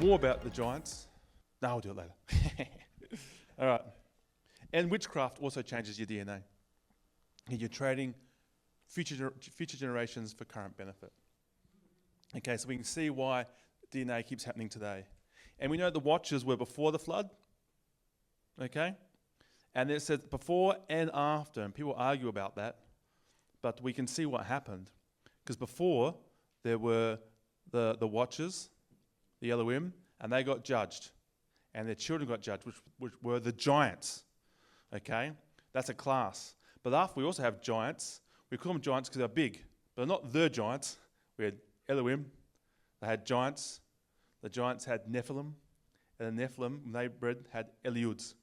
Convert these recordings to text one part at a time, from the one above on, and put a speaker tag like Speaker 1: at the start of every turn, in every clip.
Speaker 1: more about the giants. No, I'll do it later. All right. And witchcraft also changes your DNA. You're trading future generations for current benefit. Okay, so we can see why DNA keeps happening today. And we know the watchers were before the flood. Okay? And it says before and after, and people argue about that, but we can see what happened. Because before, there were the watchers, the Elohim, and they got judged. And their children got judged, which were the giants. Okay? That's a class. But after, we also have giants. We call them giants because they're big. But they're not the giants. We had Elohim. They had giants. The giants had Nephilim. And the Nephilim, when they bred, had Eliuds.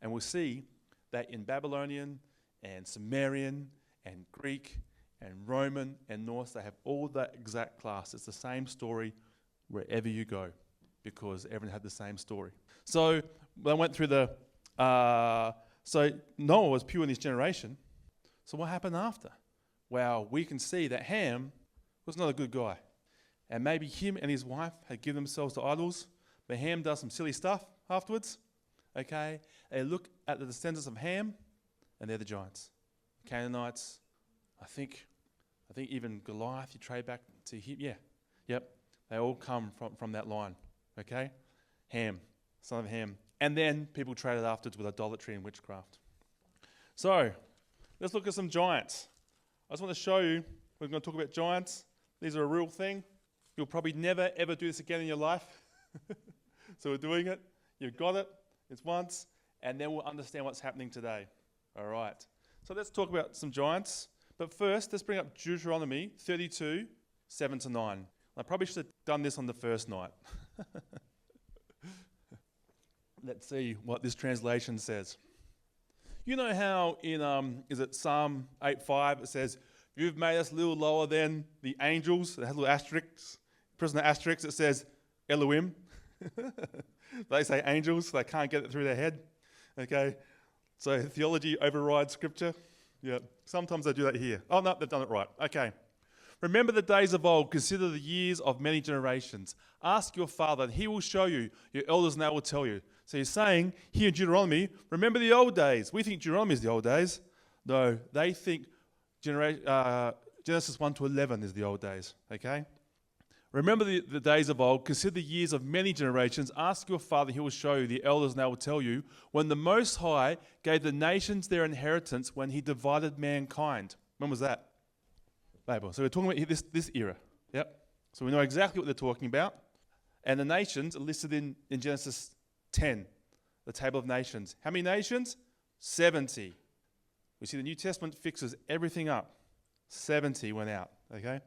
Speaker 1: And we'll see that in Babylonian and Sumerian and Greek and Roman and Norse, they have all that exact class. It's the same story wherever you go because everyone had the same story. So I went through so Noah was pure in his generation. So what happened after? Well, we can see that Ham was not a good guy. And maybe him and his wife had given themselves to idols, but Ham does some silly stuff afterwards. Okay? They look at the descendants of Ham, and they're the giants. Canaanites, I think even Goliath, you trade back to him. Yeah. Yep. They all come from that line. Okay? Ham, son of Ham. And then people traded afterwards with idolatry and witchcraft. So, let's look at some giants. I just want to show you, we're going to talk about giants. These are a real thing. You'll probably never, ever do this again in your life. So we're doing it. You've got it. It's once. And then we'll understand what's happening today. All right. So let's talk about some giants. But first, let's bring up Deuteronomy 32, 7-9. I probably should have done this on the first night. Let's see what this translation says. You know how in, is it Psalm 8:5, it says, you've made us a little lower than the angels. It has little asterisks. Prisoner asterisks, it says Elohim. They say angels, so they can't get it through their head. Okay, so theology overrides scripture. Yeah, sometimes they do that here. Oh, no, they've done it right. Okay. Remember the days of old, consider the years of many generations. Ask your father, and he will show you. Your elders now will tell you. So he's saying here in Deuteronomy, remember the old days. We think Deuteronomy is the old days. No, they think Genesis 1-11 is the old days. Okay? Remember the days of old, consider the years of many generations. Ask your father, he will show you. The elders now will tell you. When the Most High gave the nations their inheritance, when he divided mankind. When was that? Babel. So we're talking about this era. Yep. So we know exactly what they're talking about. And the nations are listed in Genesis 10, the table of nations. How many nations? 70. We see the New Testament fixes everything up. 70 went out. Okay?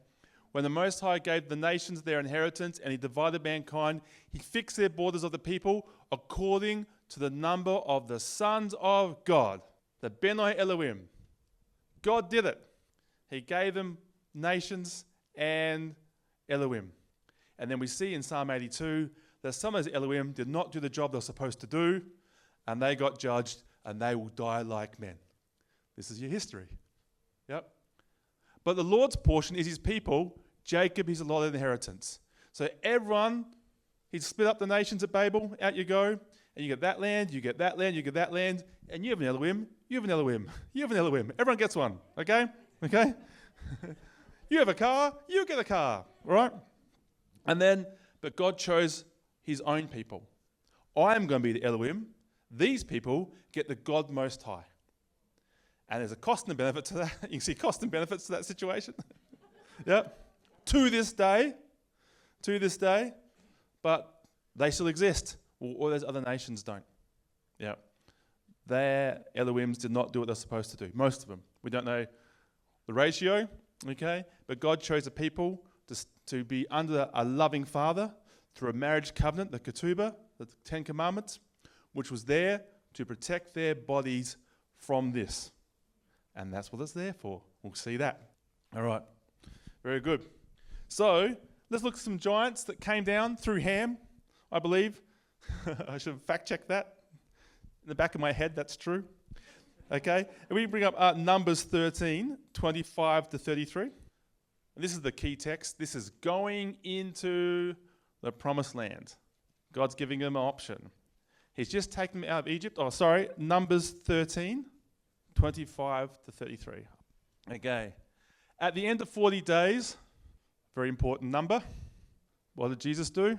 Speaker 1: When the Most High gave the nations their inheritance and he divided mankind, he fixed their borders of the people according to the number of the sons of God, the Benai Elohim. God did it. He gave them nations and Elohim. And then we see in Psalm 82 that some of those Elohim did not do the job they're supposed to do, and they got judged, and they will die like men. This is your history. Yep. But the Lord's portion is his people. Jacob, his allotted inheritance. So everyone, he split up the nations at Babel. Out you go. And you get that land, you get that land, you get that land. And you have an Elohim, you have an Elohim, you have an Elohim. Everyone gets one. Okay? Okay? You have a car, you get a car. All right? And then, but God chose his own people. I am going to be the Elohim. These people get the God Most High. And there's a cost and a benefit to that. You can see cost and benefits to that situation. Yep. To this day. But they still exist. All those other nations don't. Yeah. Their Elohims did not do what they're supposed to do. Most of them. We don't know the ratio, okay? But God chose a people to be under a loving father through a marriage covenant, the ketubah, the 10 Commandments, which was there to protect their bodies from this. And that's what it's there for. We'll see that. All right. Very good. So let's look at some giants that came down through Ham, I believe. I should have fact-checked that. In the back of my head, that's true. Okay. And we bring up Numbers 13, 25 to 33. And this is the key text. This is going into the promised land. God's giving them an option. He's just taken them out of Egypt. Numbers 13, 25 to 33. Okay. At the end of 40 days, very important number, what did Jesus do?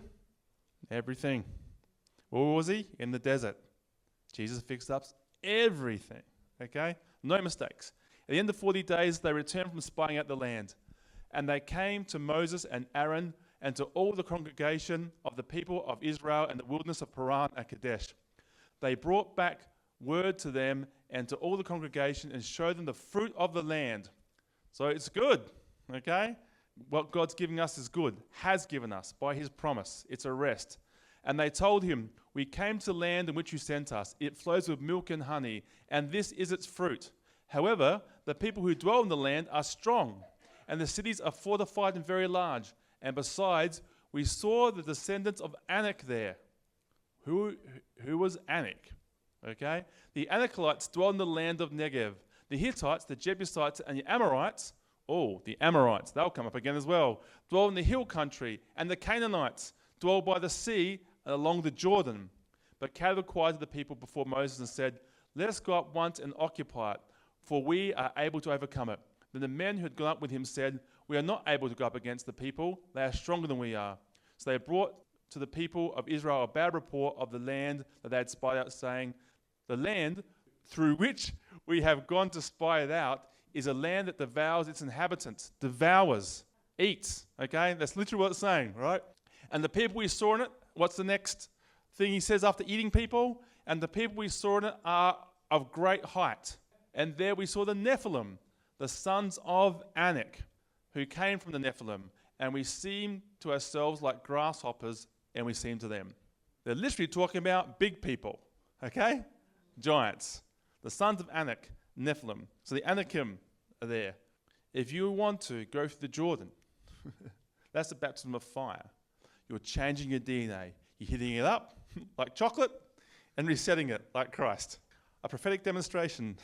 Speaker 1: Everything. Where was he? In the desert. Jesus fixed up everything. Okay? No mistakes. At the end of 40 days, they returned from spying out the land. And they came to Moses and Aaron and to all the congregation of the people of Israel in the wilderness of Paran and Kadesh. They brought back word to them and to all the congregation and showed them the fruit of the land. So it's good, okay? What God's giving us is good, has given us by his promise. It's a rest. And they told him, we came to land in which you sent us. It flows with milk and honey, and this is its fruit. However, the people who dwell in the land are strong, and the cities are fortified and very large. And besides, we saw the descendants of Anak there. Who was Anak? Okay? The Anakites dwell in the land of Negev. The Hittites, the Jebusites, and the Amorites, the Amorites, they'll come up again as well, dwell in the hill country, and the Canaanites dwell by the sea and along the Jordan. But Caleb quieted the people before Moses and said, let us go up once and occupy it, for we are able to overcome it. Then the men who had gone up with him said, we are not able to go up against the people. They are stronger than we are. So they brought to the people of Israel a bad report of the land that they had spied out, saying, the land through which we have gone to spy it out is a land that devours its inhabitants. Devours. Eats. Okay? That's literally what it's saying, right? And the people we saw in it, what's the next thing he says after eating people? And the people we saw in it are of great height. And there we saw the Nephilim, the sons of Anak, who came from the Nephilim. And we seemed to ourselves like grasshoppers, and we seemed to them. They're literally talking about big people, okay? Giants. The sons of Anak, Nephilim. So the Anakim are there. If you want to go through the Jordan, that's the baptism of fire. You're changing your DNA. You're heating it up like chocolate and resetting it like Christ. A prophetic demonstration.